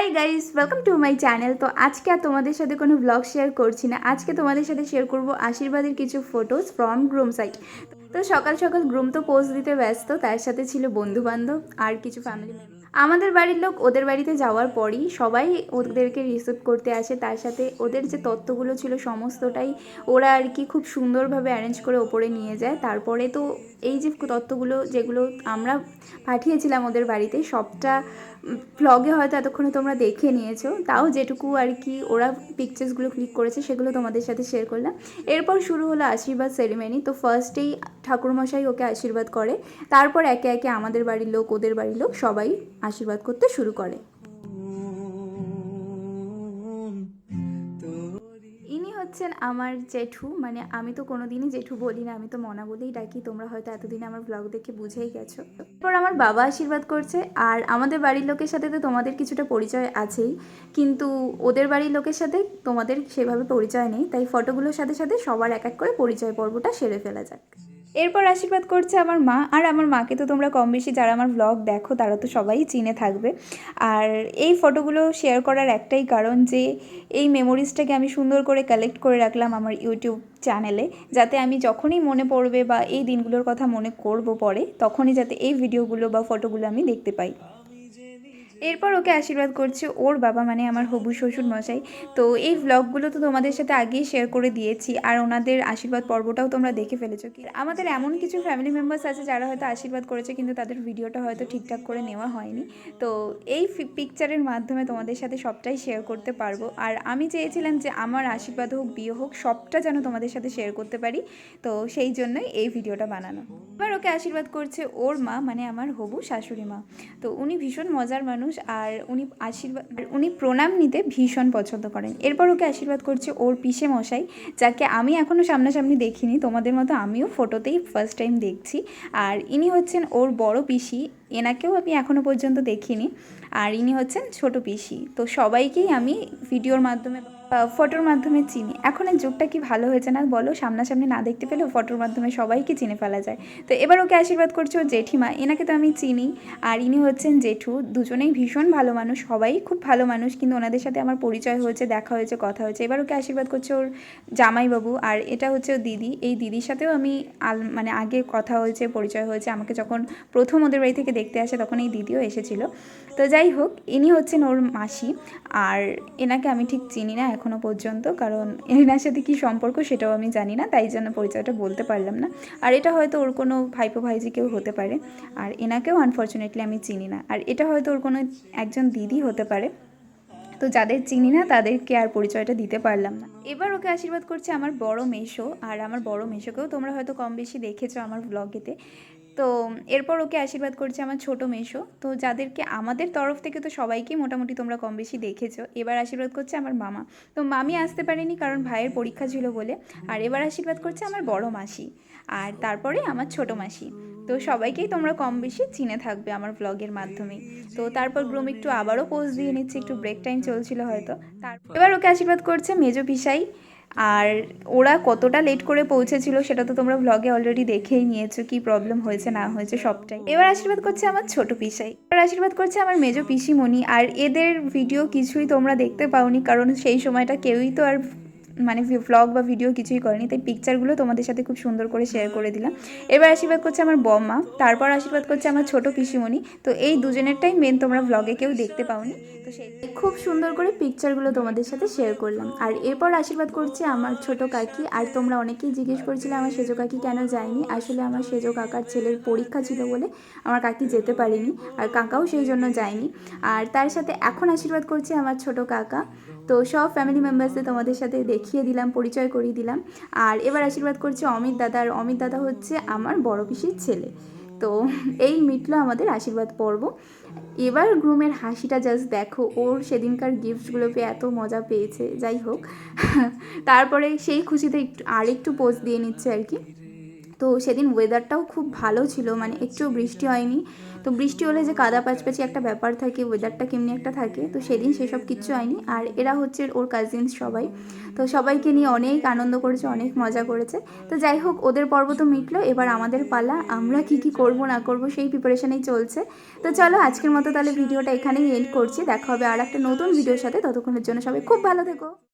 Hi guys, welcome to my channel. তো আজকে আর তোমাদের সাথে কোনো ব্লগ শেয়ার করছি না। আজকে তোমাদের সাথে শেয়ার করব আশীর্বাদের কিছু ফটোজ ফ্রম গ্রুম সাইড। তো সকাল সকাল গ্রুম তো পোজ দিতে ব্যস্ত, তার সাথে ছিল বন্ধু বান্ধব আর কিছু ফ্যামিলি মেম্বার। আমাদের বাড়ির লোক ওদের বাড়িতে যাওয়ার পরই সবাই ওদেরকে রিসিভ করতে আসে। তার সাথে ওদের যে তত্ত্বগুলো ছিল সমস্তটাই ওরা আর কি খুব সুন্দরভাবে অ্যারেঞ্জ করে ওপরে নিয়ে যায়। তারপরে তো এই যে তত্ত্বগুলো যেগুলো আমরা পাঠিয়েছিলাম ওদের বাড়িতে, সবটা ব্লগে হয়তো এতক্ষণে তোমরা দেখে নিয়েছো, তাও যেটুকু আর কি ওরা পিকচার্সগুলো ক্লিক করেছে সেগুলো তোমাদের সাথে শেয়ার করলাম। এরপর শুরু হলো আশীর্বাদ সেরিমনি। তো ফার্স্টেই ঠাকুরমশাই ওকে আশীর্বাদ করে, তারপর একে একে আমাদের বাড়ির লোক ওদের বাড়ির লোক সবাই আশীর্বাদ করতে শুরু করে। ইনি হচ্ছেন আমার জেঠু, মানে আমি তো কোনোদিনই জেঠু বলি না, আমি তো মনা বলেই ডাকি। তোমরা হয়তো এতদিনে আমার ব্লগ দেখে বুঝেই গেছো। এরপর আমার বাবা আশীর্বাদ করছে। আর আমাদের বাড়ির লোকের সাথে তো তোমাদের কিছুটা পরিচয় আছেই, কিন্তু ওদের বাড়ির লোকের সাথে তোমাদের সেভাবে পরিচয় নেই, তাই ফটোগুলোর সাথে সাথে সবার এক এক করে পরিচয় পর্বটা সেরে ফেলা যাক। এরপর আশীর্বাদ করছে আমার মা। আর আমার মাকে তো তোমরা কম বেশি যারা আমার ব্লগ দেখো তারা তো সবাই চিনে থাকবে। আর এই ফটোগুলো শেয়ার করার একটাই কারণ যে এই মেমোরিজটাকে আমি সুন্দর করে কালেক্ট করে রাখলাম আমার ইউটিউব চ্যানেলে, যাতে আমি যখনই মনে পড়বে বা এই দিনগুলোর কথা মনে করব পরে, তখনই যাতে এই ভিডিওগুলো বা ফটোগুলো আমি দেখতে পাই। এরপর ওকে আশীর্বাদ করছে ওর বাবা, মানে আমার হবু শ্বশুর মশাই। তো এই ভ্লগগুলো তো তোমাদের সাথে আগেই শেয়ার করে দিয়েছি, আর ওনাদের আশীর্বাদ পর্বটাও তোমরা দেখে ফেলেছো। কি আমাদের এমন কিছু ফ্যামিলি মেম্বার্স আছে যারা হয়তো আশীর্বাদ করেছে কিন্তু তাদের ভিডিওটা হয়তো ঠিকঠাক করে নেওয়া হয়নি। তো এই পিকচারের মাধ্যমে তোমাদের সাথে সবটাই শেয়ার করতে পারবো। আর আমি চেয়েছিলাম যে আমার আশীর্বাদ হোক বিয়ে হোক সবটা যেন তোমাদের সাথে শেয়ার করতে পারি, তো সেই জন্যই এই ভিডিওটা বানানো। এবার ওকে আশীর্বাদ করছে ওর মা, মানে আমার হবু শাশুড়ি মা। তো উনি ভীষণ মজার মানুষ, আর উনি প্রণাম নিতে ভীষণ পছন্দ করেন। এরপর ওকে আশীর্বাদ করছে ওর পিসে মশাই, যাকে আমি এখনও সামনাসামনি দেখিনি, তোমাদের মতো আমিও ফটোতেই ফার্স্ট টাইম দেখছি। আর ইনি হচ্ছেন ওর বড় পিসি, এনাকেও আমি এখনও পর্যন্ত দেখিনি। আর ইনি হচ্ছেন ছোট পিসি। তো সবাইকেই আমি ভিডিওর মাধ্যমে ফটোর মাধ্যমে চিনি। এখন এই যুগটা কি ভালো হয়েছে না বলো, সামনাসামনি না দেখতে পেলেও ফটোর মাধ্যমে সবাইকে চিনে ফেলা যায়। তো এবার ওকে আশীর্বাদ করছে ওর জেঠিমা, এনাকে তো আমি চিনি। আর ইনি হচ্ছেন জেঠু। দুজনেই ভীষণ ভালো মানুষ, সবাই খুব ভালো মানুষ, কিন্তু ওনাদের সাথে আমার পরিচয় হয়েছে, দেখা হয়েছে, কথা হয়েছে। এবার ওকে আশীর্বাদ করছে ওর জামাইবাবু, আর এটা হচ্ছে ওর দিদি। এই দিদির সাথেও আমি মানে আগে কথা হয়েছে, পরিচয় হয়েছে। আমাকে যখন প্রথম ওদের বাড়ি থেকে দেখতে আসে তখন এই দিদিও এসেছিল। তো যাই হোক, ইনি হচ্ছেন ওর মাসি। আর এনাকে আমি ঠিক চিনি না এখনও পর্যন্ত, কারণ এনার সাথে কী সম্পর্ক সেটাও আমি জানি না, তাই জন্য পরিচয়টা বলতে পারলাম না। আর এটা হয়তো ওর কোনো ভাইপো ভাইজি কেউ হতে পারে। আর এনাকেও আনফর্চুনেটলি আমি চিনি না। আর এটা হয়তো ওর কোনো একজন দিদি হতে পারে। তো যাদের চিনি না তাদেরকে আর পরিচয়টা দিতে পারলাম না। এবার ওকে আশীর্বাদ করছে আমার বড় মেসো, আর আমার বড় মেসোকেও তোমরা হয়তো কম বেশি দেখেছো আমার ব্লগেতে। তো এরপর ওকে আশীর্বাদ করছে আমার ছোট মেসো। তো যাদেরকে আমাদের তরফ থেকে তো সবাইকেই মোটামুটি তোমরা কম বেশি দেখেছো। এবার আশীর্বাদ করছে আমার মামা। তো মামি আসতে পারেনি কারণ ভাইয়ের পরীক্ষা ছিল বলে। আর এবার আশীর্বাদ করছে আমার বড় মাসি, আর তারপরে আমার ছোট মাসি। তো সবাইকেই তোমরা কম বেশি চিনে থাকবে আমার ব্লগের মাধ্যমেই। তো তারপর গ্রুম একটু আবারও পোজ দিয়ে নিচ্ছে, একটু ব্রেক টাইম চলছিল হয়তো। এবার ওকে আশীর্বাদ করছে মেজো পিসাই। আর ওরা কতটা লেট করে পৌঁছেছিল সেটা তো তোমরা ব্লগে অলরেডি দেখেই নিয়েছো, কি প্রবলেম হয়েছে না হয়েছে সবটাই। এবার আশীর্বাদ করছে আমার ছোট পিসাই, এবার আশীর্বাদ করছে আমার মেজো পিসিমণি। আর এদের ভিডিও কিছুই তোমরা দেখতে পাওনি, কারণ সেই সময়টা কেউই তো আর মানে ভ্লগ বা ভিডিও কিছুই করেনি, তাই পিকচারগুলো তোমাদের সাথে খুব সুন্দর করে শেয়ার করে দিলাম। এবার আশীর্বাদ করছে আমার বম্মা, তারপর আশীর্বাদ করছে আমার ছোট পিসিমণি। তো এই দুজনেরটাই মেন, তোমরা ব্লগে কেউ দেখতে পাওনি, তো সেই খুব সুন্দর করে পিকচারগুলো তোমাদের সাথে শেয়ার করলাম। আর এরপর আশীর্বাদ করছে আমার ছোট কাকি। আর তোমরা অনেকেই জিজ্ঞেস করছিলে আমার সেজো কাকি কেন যায়নি। আসলে আমার সেজো কাকার ছেলের পরীক্ষা ছিল বলে আমার কাকি যেতে পারেনি, আর কাকাও সেই জন্য যায়নি। আর তার সাথে এখন আশীর্বাদ করছে আমার ছোট কাকা। তো সব ফ্যামিলি মেম্বার্সদের তোমাদের সাথে দেখিয়ে দিলাম, পরিচয় করিয়ে দিলাম। আর এবার আশীর্বাদ করছে অমিত দাদা, আর অমিত দাদা হচ্ছে আমার বড় পিসির ছেলে। তো এই মিটলো আমাদের আশীর্বাদ পর্ব। এবার গ্রুমের হাসিটা জাস্ট দেখো, ওর সেদিনকার গিফটসগুলো পেয়ে এত মজা পেয়েছে। যাই হোক, তারপরে সেই খুশিতে একটু পোজ দিয়ে নিচ্ছে আর কি। তো তো সেদিন ওয়েদারটাও খুব ভালো ছিল, মানে একটুও বৃষ্টি হয়নি। তো বৃষ্টি হলে যে কাদা প্যাচপ্যাচি একটা ব্যাপার থাকে, ওয়েদারটা কেমনি একটা থাকে, তো সেদিন সেসব কিচ্ছু হয়নি। আর এরা হচ্ছে ওর কাজিনস সবাই, তো সবাইকে নিয়ে অনেক আনন্দ করেছে, অনেক মজা করেছে। তো যাই হোক, ওদের পর্ব তো মিটলো, এবার আমাদের পালা, আমরা কি কি করব না করব সেই প্রিপারেশনেই চলছে। তো চলো আজকের মতো তাহলে ভিডিওটা এখানেই এন্ড করছি, দেখা হবে আর একটা নতুন ভিডিওর সাথে, ততক্ষণের জন্য সবাই খুব ভালো থেকো।